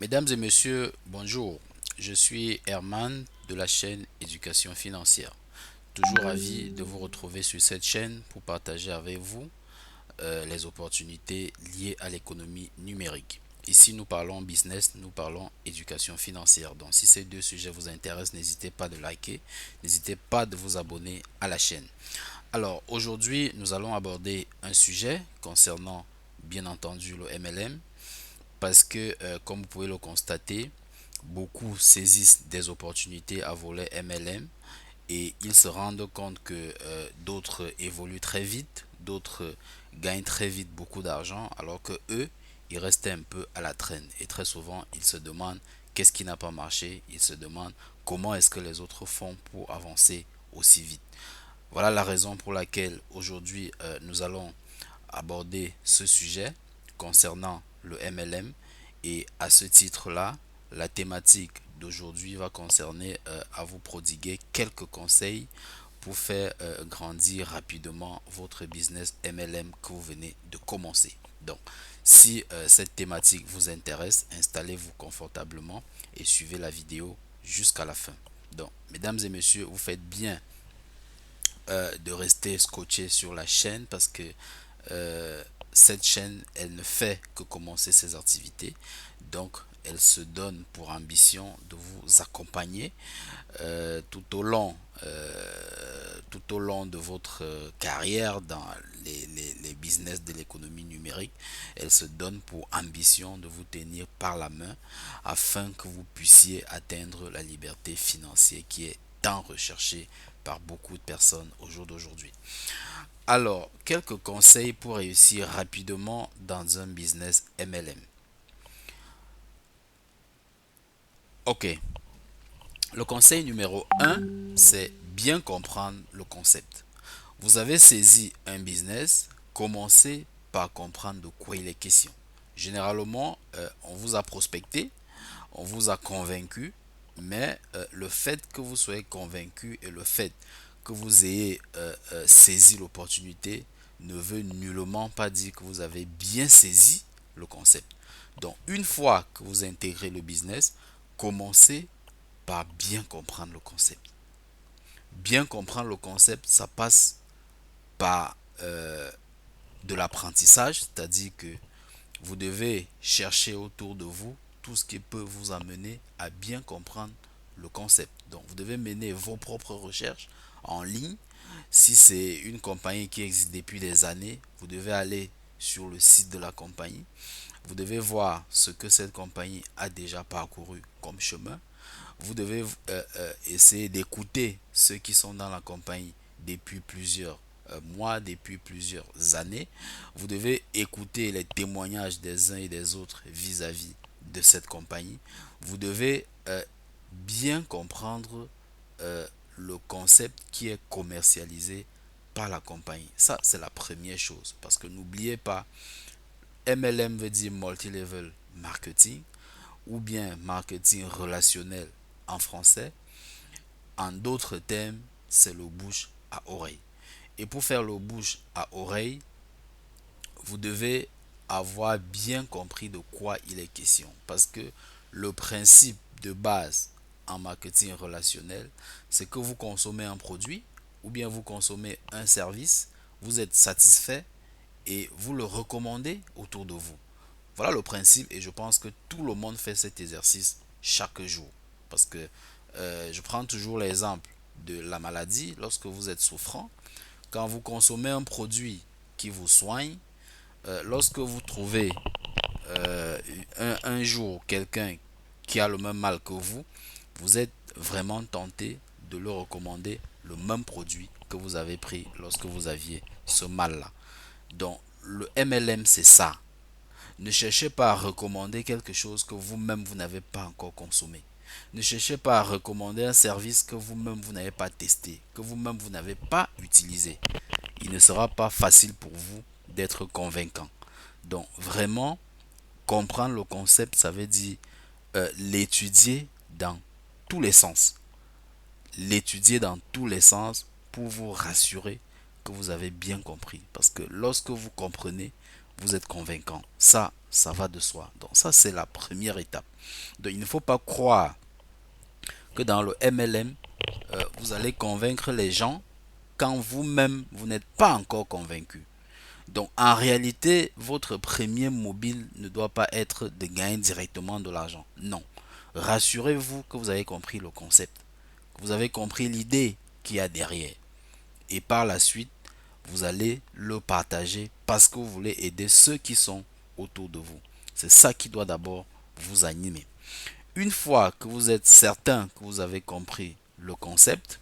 Mesdames et messieurs, bonjour. Je suis Herman de la chaîne Éducation financière. Toujours ravi de vous retrouver sur cette chaîne pour partager avec vous les opportunités liées à l'économie numérique. Ici, nous parlons business, nous parlons éducation financière. Donc, si ces deux sujets vous intéressent, n'hésitez pas de liker, n'hésitez pas de vous abonner à la chaîne. Alors, aujourd'hui, nous allons aborder un sujet concernant, bien entendu, le MLM, parce que, comme vous pouvez le constater, beaucoup saisissent des opportunités à volet MLM et ils se rendent compte que d'autres évoluent très vite, d'autres gagnent très vite beaucoup d'argent, alors que eux, ils restaient un peu à la traîne. Et très souvent, ils se demandent qu'est-ce qui n'a pas marché, ils se demandent comment est-ce que les autres font pour avancer aussi vite. Voilà la raison pour laquelle aujourd'hui nous allons aborder ce sujet concernant le MLM. Et à ce titre-là, la thématique d'aujourd'hui va concerner à vous prodiguer quelques conseils pour faire grandir rapidement votre business MLM que vous venez de commencer. Donc, si cette thématique vous intéresse, installez-vous confortablement et suivez la vidéo jusqu'à la fin. Donc, mesdames et messieurs, vous faites bien de rester scotché sur la chaîne parce que cette chaîne, elle ne fait que commencer ses activités. Donc, elle se donne pour ambition de vous accompagner tout au long de votre carrière dans les business de l'économie numérique. Elle se donne pour ambition de vous tenir par la main afin que vous puissiez atteindre la liberté financière qui est tant recherchée par beaucoup de personnes au jour d'aujourd'hui. Alors, quelques conseils pour réussir rapidement dans un business MLM. Ok, le conseil numéro un, c'est bien comprendre le concept. Vous avez saisi un business, commencez par comprendre de quoi il est question. Généralement, on vous a prospecté, on vous a convaincu, mais le fait que vous soyez convaincu et le fait que vous ayez saisi l'opportunité ne veut nullement pas dire que vous avez bien saisi le concept. Donc, une fois que vous intégrez le business, commencez par bien comprendre le concept. Bien comprendre le concept, ça passe par de l'apprentissage, c'est-à-dire que vous devez chercher autour de vous tout ce qui peut vous amener à bien comprendre le concept. Donc, vous devez mener vos propres recherches en ligne. Si c'est une compagnie qui existe depuis des années, vous devez aller sur le site de la compagnie. Vous devez voir ce que cette compagnie a déjà parcouru comme chemin. Vous devez essayer d'écouter ceux qui sont dans la compagnie depuis plusieurs mois, depuis plusieurs années. Vous devez écouter les témoignages des uns et des autres vis-à-vis de cette compagnie. Vous devez bien comprendre euh, le concept qui est commercialisé par la compagnie. Ça, c'est la première chose. Parce que n'oubliez pas, MLM veut dire multi-level marketing ou bien marketing relationnel en français. En d'autres termes, c'est le bouche à oreille. Et pour faire le bouche à oreille, vous devez avoir bien compris de quoi il est question. Parce que le principe de base en marketing relationnel, c'est que vous consommez un produit ou bien vous consommez un service, vous êtes satisfait et vous le recommandez autour de vous. Voilà le principe et je pense que tout le monde fait cet exercice chaque jour. Parce que je prends toujours l'exemple de la maladie. Lorsque vous êtes souffrant, quand vous consommez un produit qui vous soigne, lorsque vous trouvez un jour quelqu'un qui a le même mal que vous êtes vraiment tenté de le recommander le même produit que vous avez pris lorsque vous aviez ce mal-là. Donc le MLM, c'est ça. Ne cherchez pas à recommander quelque chose que vous-même vous n'avez pas encore consommé. Ne cherchez pas à recommander un service que vous-même vous n'avez pas testé, que vous-même vous n'avez pas utilisé. Il ne sera pas facile pour vous d'être convaincant. Donc vraiment, comprendre le concept, ça veut dire l'étudier dans tous les sens. L'étudier dans tous les sens pour vous rassurer que vous avez bien compris. Parce que lorsque vous comprenez, vous êtes convaincant. Ça, Ça va de soi. Donc ça, c'est la première étape. Donc il ne faut pas croire que dans le MLM, vous allez convaincre les gens quand vous-même, vous n'êtes pas encore convaincu. Donc en réalité, votre premier mobile ne doit pas être de gagner directement de l'argent. Non. Rassurez-vous que vous avez compris le concept, que vous avez compris l'idée qu'il y a derrière. Et par la suite, vous allez le partager parce que vous voulez aider ceux qui sont autour de vous. C'est ça qui doit d'abord vous animer. Une fois que vous êtes certain que vous avez compris le concept,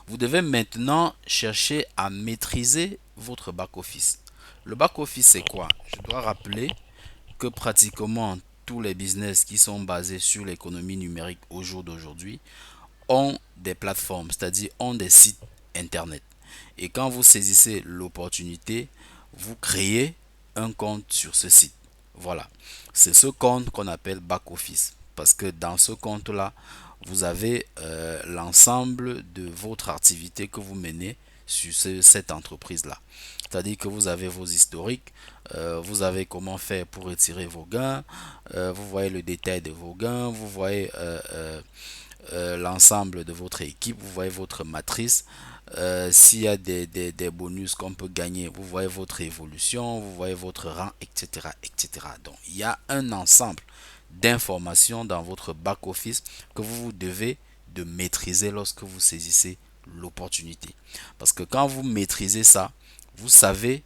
vous devez maintenant chercher à maîtriser votre back-office. Le back-office, c'est quoi? Je dois rappeler que pratiquement tous les business qui sont basés sur l'économie numérique au jour d'aujourd'hui ont des plateformes, c'est-à-dire ont des sites internet. Et quand vous saisissez l'opportunité, vous créez un compte sur ce site. Voilà. C'est ce compte qu'on appelle back-office. Parce que dans ce compte-là, vous avez l'ensemble de votre activité que vous menez sur cette entreprise-là. C'est-à-dire que vous avez vos historiques, vous avez comment faire pour retirer vos gains, vous voyez le détail de vos gains, vous voyez l'ensemble de votre équipe, vous voyez votre matrice, s'il y a des bonus qu'on peut gagner, vous voyez votre évolution, vous voyez votre rang, etc., etc. Donc, il y a un ensemble d'informations dans votre back-office que vous devez de maîtriser lorsque vous saisissez l'opportunité. Parce que quand vous maîtrisez ça, vous savez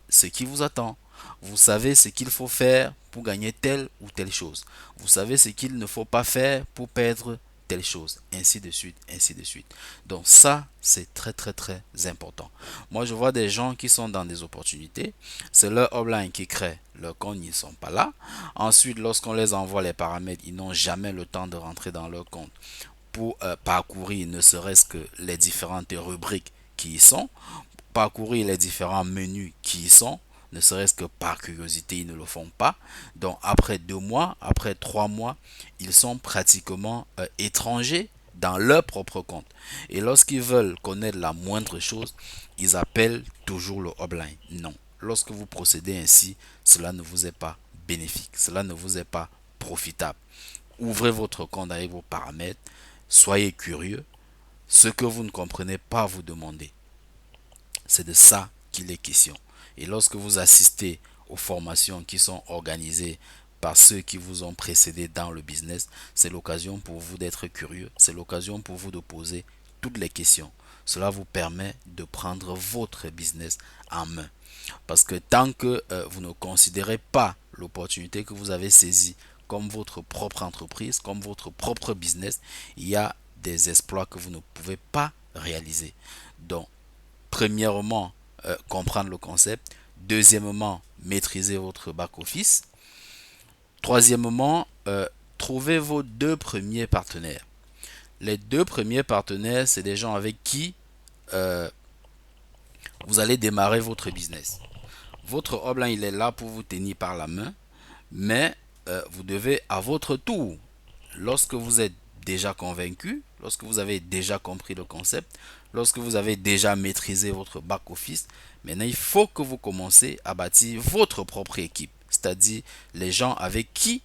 ce qui vous attend. Vous savez ce qu'il faut faire pour gagner telle ou telle chose. Vous savez ce qu'il ne faut pas faire pour perdre telle chose, ainsi de suite, ainsi de suite. Donc ça, c'est très très très important. Moi, je vois des gens qui sont dans des opportunités, c'est leur upline qui crée leur compte, ils ne sont pas là. Ensuite, lorsqu'on les envoie les paramètres, ils n'ont jamais le temps de rentrer dans leur compte pour parcourir ne serait-ce que les différentes rubriques qui y sont, parcourir les différents menus qui y sont, ne serait-ce que par curiosité, ils ne le font pas. Donc après 2 mois, après 3 mois, ils sont pratiquement étrangers dans leur propre compte. Et lorsqu'ils veulent connaître la moindre chose, ils appellent toujours le hotline. Non. Lorsque vous procédez ainsi, cela ne vous est pas bénéfique, cela ne vous est pas profitable. Ouvrez votre compte avec vos paramètres, soyez curieux. Ce que vous ne comprenez pas, vous demandez. C'est de ça qu'il est question. Et lorsque vous assistez aux formations qui sont organisées par ceux qui vous ont précédé dans le business, c'est l'occasion pour vous d'être curieux, c'est l'occasion pour vous de poser toutes les questions. Cela vous permet de prendre votre business en main. Parce que tant que vous ne considérez pas l'opportunité que vous avez saisie comme votre propre entreprise, comme votre propre business, il y a des exploits que vous ne pouvez pas réaliser. Donc, premièrement, comprendre le concept. Deuxièmement, maîtriser votre back-office. Troisièmement, trouver vos 2 premiers partenaires. Les 2 premiers partenaires, c'est des gens avec qui vous allez démarrer votre business. Votre upline, il est là pour vous tenir par la main, mais vous devez à votre tour, lorsque vous êtes déjà convaincu, lorsque vous avez déjà compris le concept, lorsque vous avez déjà maîtrisé votre back-office, maintenant il faut que vous commencez à bâtir votre propre équipe, c'est-à-dire les gens avec qui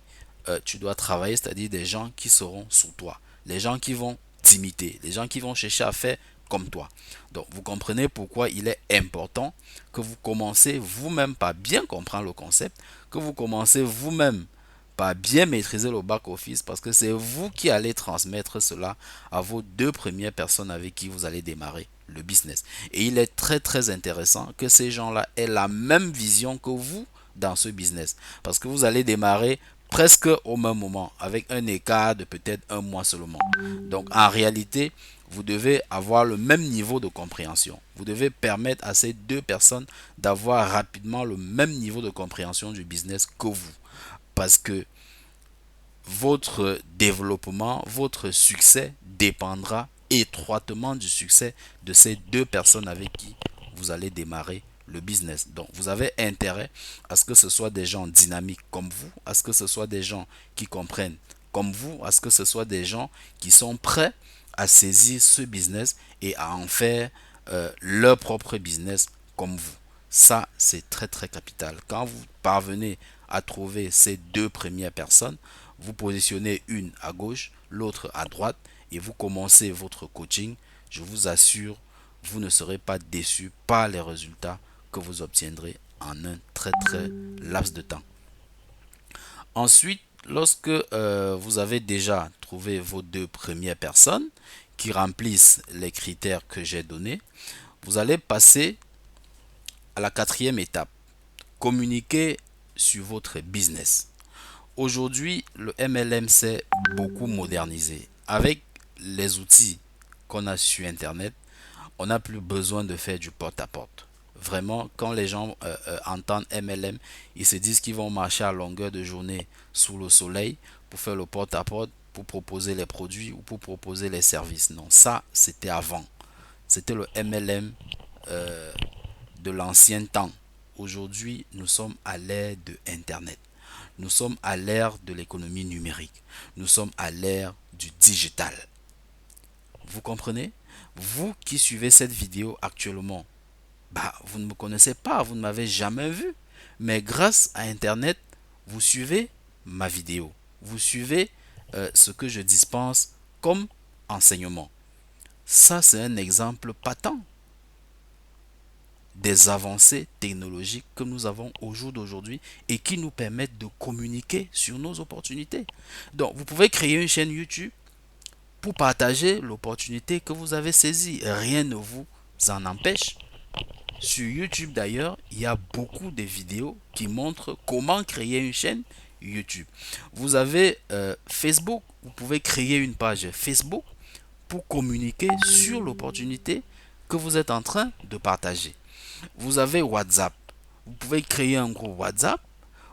tu dois travailler, c'est-à-dire des gens qui seront sous toi, les gens qui vont t'imiter, les gens qui vont chercher à faire comme toi. Donc vous comprenez pourquoi il est important que vous commencez vous-même par bien comprendre le concept, que vous commencez vous-même par bien maîtriser le back-office parce que c'est vous qui allez transmettre cela à vos 2 premières personnes avec qui vous allez démarrer le business. Et il est très très intéressant que ces gens-là aient la même vision que vous dans ce business parce que vous allez démarrer presque au même moment avec un écart de peut-être 1 mois seulement. Donc en réalité, vous devez avoir le même niveau de compréhension. Vous devez permettre à ces 2 personnes d'avoir rapidement le même niveau de compréhension du business que vous. Parce que votre développement, votre succès dépendra étroitement du succès de ces 2 personnes avec qui vous allez démarrer le business. Donc, vous avez intérêt à ce que ce soit des gens dynamiques comme vous, à ce que ce soit des gens qui comprennent comme vous, à ce que ce soit des gens qui sont prêts à saisir ce business et à en faire leur propre business comme vous. Ça, c'est très très capital. Quand vous parvenez à trouver ces deux premières personnes, vous positionnez une à gauche, l'autre à droite et vous commencez votre coaching. Je vous assure, vous ne serez pas déçu par les résultats que vous obtiendrez en un très très laps de temps. Ensuite, lorsque vous avez déjà trouvé vos deux premières personnes qui remplissent les critères que j'ai donnés, vous allez passer à la quatrième étape. Communiquer sur votre business. Aujourd'hui, le MLM s'est beaucoup modernisé. Avec les outils qu'on a sur Internet, on n'a plus besoin de faire du porte-à-porte. Vraiment, quand les gens entendent MLM, ils se disent qu'ils vont marcher à longueur de journée sous le soleil pour faire le porte-à-porte, pour proposer les produits ou pour proposer les services. Non, ça, c'était avant. C'était le MLM de l'ancien temps. Aujourd'hui, nous sommes à l'ère de Internet. Nous sommes à l'ère de l'économie numérique. Nous sommes à l'ère du digital. Vous comprenez? Vous qui suivez cette vidéo actuellement, vous ne me connaissez pas, vous ne m'avez jamais vu. Mais grâce à Internet, vous suivez ma vidéo. Vous suivez ce que je dispense comme enseignement. Ça, c'est un exemple patent des avancées technologiques que nous avons au jour d'aujourd'hui et qui nous permettent de communiquer sur nos opportunités. Donc, vous pouvez créer une chaîne YouTube pour partager l'opportunité que vous avez saisie. Rien ne vous en empêche. Sur YouTube d'ailleurs, il y a beaucoup de vidéos qui montrent comment créer une chaîne YouTube. Vous avez Facebook, vous pouvez créer une page Facebook pour communiquer sur l'opportunité que vous êtes en train de partager. Vous avez WhatsApp. Vous pouvez créer un groupe WhatsApp.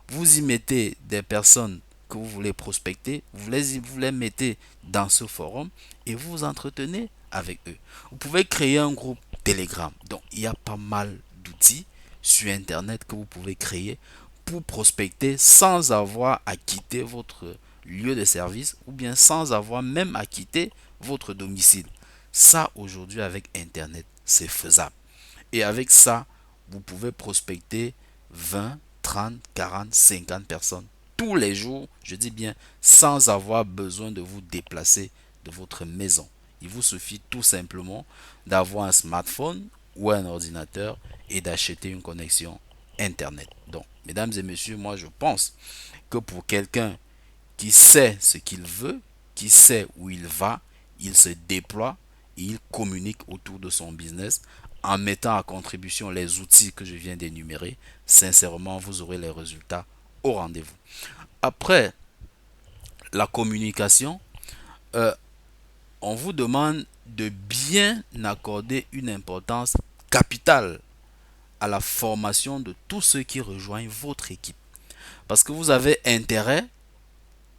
Vous y mettez des personnes que vous voulez prospecter. Vous les mettez dans ce forum et vous vous entretenez avec eux. Vous pouvez créer un groupe Telegram. Donc, il y a pas mal d'outils sur Internet que vous pouvez créer pour prospecter sans avoir à quitter votre lieu de service ou bien sans avoir même à quitter votre domicile. Ça, aujourd'hui, avec Internet, c'est faisable. Et avec ça, vous pouvez prospecter 20, 30, 40, 50 personnes tous les jours, je dis bien, sans avoir besoin de vous déplacer de votre maison. Il vous suffit tout simplement d'avoir un smartphone ou un ordinateur et d'acheter une connexion Internet. Donc, mesdames et messieurs, moi je pense que pour quelqu'un qui sait ce qu'il veut, qui sait où il va, il se déploie et il communique autour de son business en mettant à contribution les outils que je viens d'énumérer. Sincèrement, vous aurez les résultats au rendez-vous. Après la communication, euh, on vous demande de bien accorder une importance capitale à la formation de tous ceux qui rejoignent votre équipe. Parce que vous avez intérêt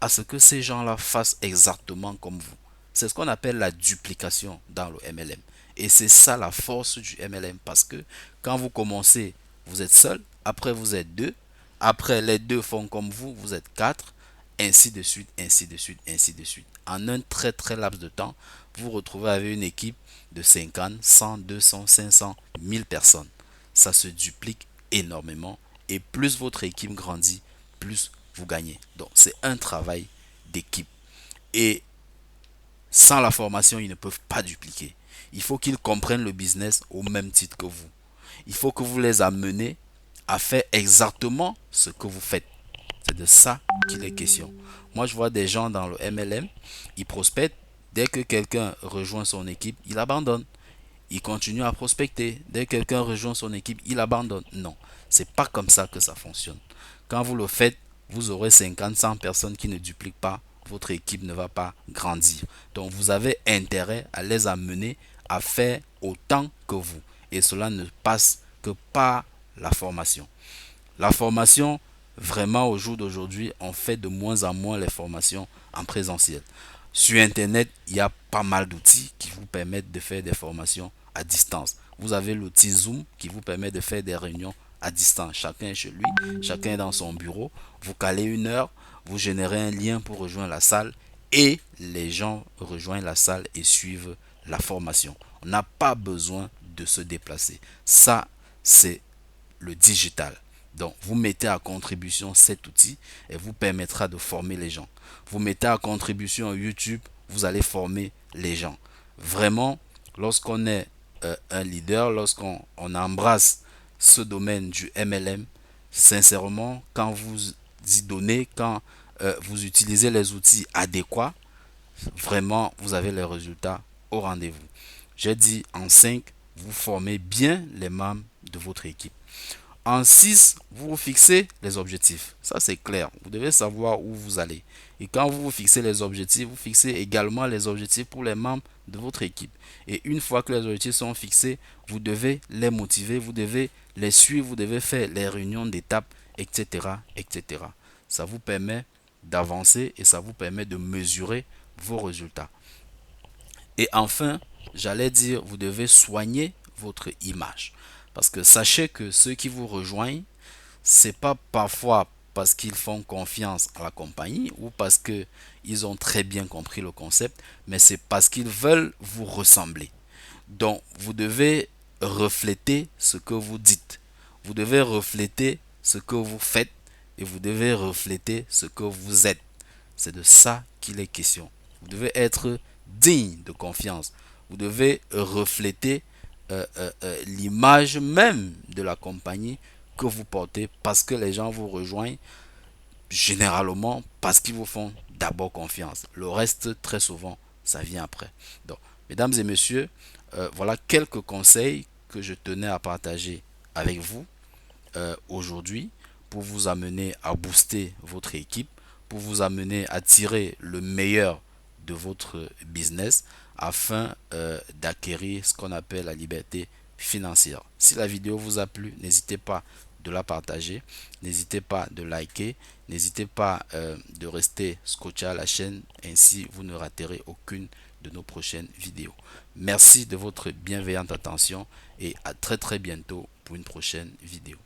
à ce que ces gens-là fassent exactement comme vous. C'est ce qu'on appelle la duplication dans le MLM. Et c'est ça la force du MLM. Parce que quand vous commencez, vous êtes seul. Après, vous êtes deux. Après, les deux font comme vous êtes quatre. Ainsi de suite, ainsi de suite, ainsi de suite. En un très très laps de temps, vous vous retrouvez avec une équipe de 50, 100, 200, 500, 1000 personnes. Ça se duplique énormément. Et plus votre équipe grandit, plus vous gagnez. Donc, c'est un travail d'équipe. Et sans la formation, ils ne peuvent pas dupliquer. Il faut qu'ils comprennent le business au même titre que vous. Il faut que vous les amenez à faire exactement ce que vous faites. C'est de ça qu'il est question. Moi, je vois des gens dans le MLM, ils prospectent. Dès que quelqu'un rejoint son équipe, il abandonne. Il continue à prospecter. Dès que quelqu'un rejoint son équipe, il abandonne. Non, c'est pas comme ça que ça fonctionne. Quand vous le faites, vous aurez 50, 100 personnes qui ne dupliquent pas. Votre équipe ne va pas grandir. Donc, vous avez intérêt à les amener à faire autant que vous. Et cela ne passe que par la formation. La formation, vraiment au jour d'aujourd'hui, on fait de moins en moins les formations en présentiel. Sur Internet, il y a pas mal d'outils qui vous permettent de faire des formations à distance. Vous avez l'outil Zoom qui vous permet de faire des réunions à distance. Chacun est chez lui, chacun est dans son bureau. Vous calez une heure, vous générez un lien pour rejoindre la salle et les gens rejoignent la salle et suivent la formation. On n'a pas besoin de se déplacer. Ça, c'est le digital. Donc, vous mettez à contribution cet outil et vous permettra de former les gens. Vous mettez à contribution YouTube, vous allez former les gens. Vraiment, lorsqu'on est un leader, lorsqu'on embrasse ce domaine du MLM, sincèrement, quand vous y donnez, quand vous utilisez les outils adéquats, vraiment, vous avez les résultats au rendez-vous. J'ai dit en 5, vous formez bien les membres de votre équipe. En 6, vous vous fixez les objectifs. Ça, c'est clair. Vous devez savoir où vous allez. Et quand vous vous fixez les objectifs, vous fixez également les objectifs pour les membres de votre équipe. Et une fois que les objectifs sont fixés, vous devez les motiver, vous devez les suivre, vous devez faire les réunions d'étapes, etc., etc. Ça vous permet d'avancer et ça vous permet de mesurer vos résultats. Et enfin, j'allais dire, vous devez soigner votre image. Parce que sachez que ceux qui vous rejoignent, c'est pas parfois parce qu'ils font confiance à la compagnie ou parce qu'ils ont très bien compris le concept, mais c'est parce qu'ils veulent vous ressembler. Donc, vous devez refléter ce que vous dites. Vous devez refléter ce que vous faites et vous devez refléter ce que vous êtes. C'est de ça qu'il est question. Vous devez être digne de confiance. Vous devez refléter l'image même de la compagnie que vous portez parce que les gens vous rejoignent généralement parce qu'ils vous font d'abord confiance. Le reste, très souvent, ça vient après. Donc, mesdames et messieurs, voilà quelques conseils que je tenais à partager avec vous aujourd'hui pour vous amener à booster votre équipe, pour vous amener à tirer le meilleur de votre business afin d'acquérir ce qu'on appelle la liberté financière. Si la vidéo vous a plu, n'hésitez pas de la partager, n'hésitez pas de liker, n'hésitez pas de rester scotché à la chaîne, ainsi vous ne raterez aucune de nos prochaines vidéos. Merci de votre bienveillante attention et à très bientôt pour une prochaine vidéo.